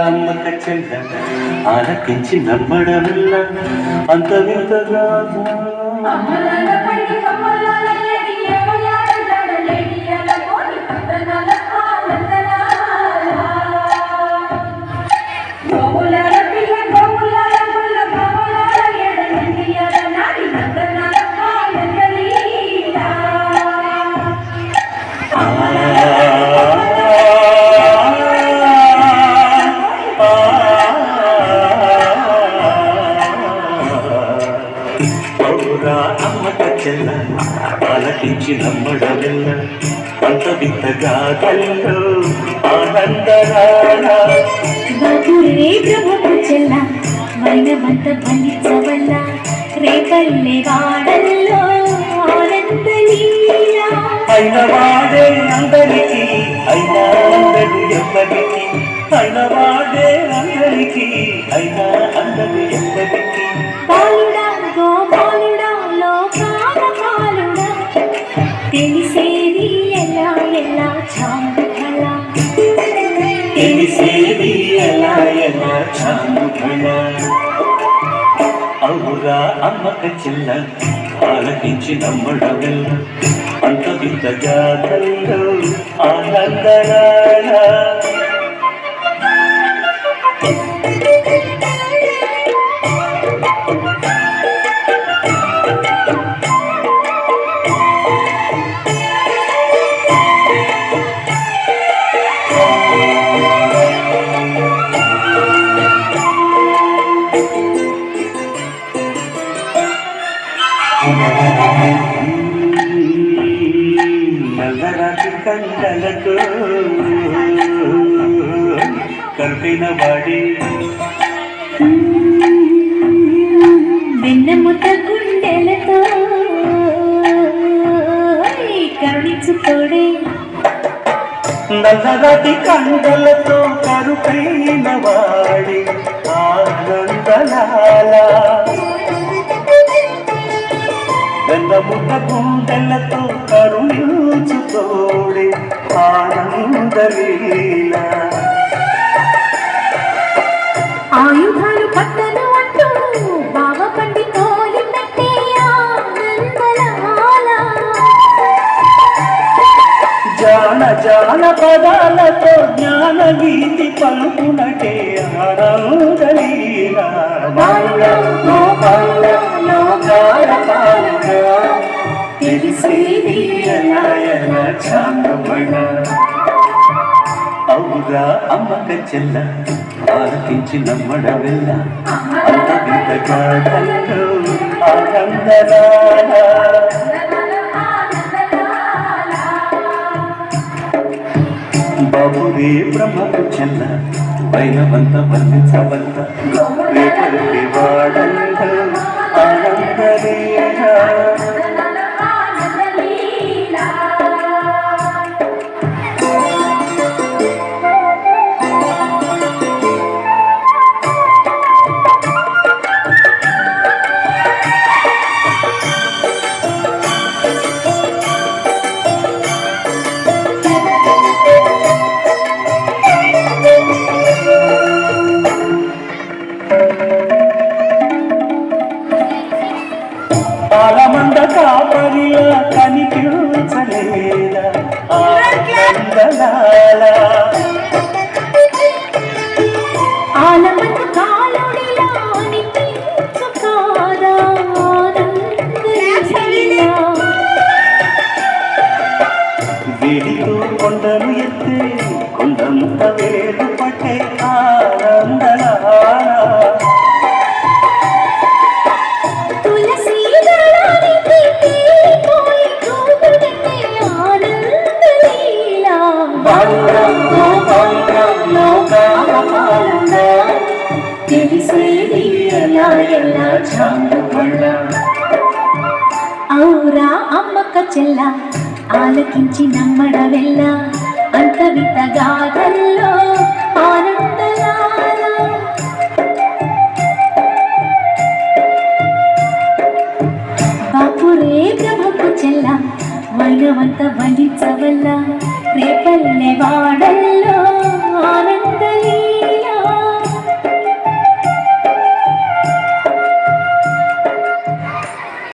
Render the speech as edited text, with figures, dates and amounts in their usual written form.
అమ్మక చెల్ల ఆలకించి నమ్మడమిల్ల అంత వింతగా అమ్మక చెల్ల ఆలకించి నమ్మడమిల్ల అంత వింతగా కల్లో ఆనందరాణ ప్రభుకు చెల్ల మైనమంత ఫలించవల్ల రేపల్లె వాడల్లో ఆనందలీలా అయిన వాడే అందరికీ అయినా అందరు ఎవ్వరికి అయిన వాడే అందరికీ అయినా అందరు ఎవ్వరికి బాలుడా గోపాలుడా లోకాల పాలుడా తెలిసేది ఎలా ఎలా చాంగుఫల తెలిసేది ఎలా ఎలా చాంగుఫల అవురా అమ్మక చెల్ల ఆలకించి నమ్మడమిల్ల అంత వింతగా కల్లో ఆనందరాణ నల్లరాతి కండలతో కలిపిన వాడి వెన్నముత గుండెలతో కరుణించుకోడే నల్లరాతి కండలతో కరుపైన వాడి ఆనందలాల వెన్నముత గుండెలతో కరుణించుకోడే ఆనందలీల ఆయుధాలు పట్టను అంటూ బావ పండి తోలినట్టే ఆనందలాల జాన జాన పదాలతో జ్ఞాన గీతి పలుకునటే ఆనందలీల తెలిసేది ఎలా ఎలా చాంగమణ అవురా అమ్మక చెల్ల ఆలకించి నమ్మడమిల్ల అంత వింతగా కల్లో ఆనందరాణ బాబురే బ్రహ్మకు చెల్ల వైనవంత వర్ణించవల్ల రేపటి వాడంత ఆనందలీల ఆలమంద కాపరిలా కనిపించలేదా ఆనందలాల ఆలమంద కాలుడిలా అనిపించుకోదా ఆనందలీలా వేడితో కొండను ఎత్తే కొండంత వేలు పట్టే ఆనందలాల తెలిసేది ఎలా ఎలా చాంగుఫల ఔరా అమ్మక చెల్ల ఆలకించి నమ్మడవెల్ల అంత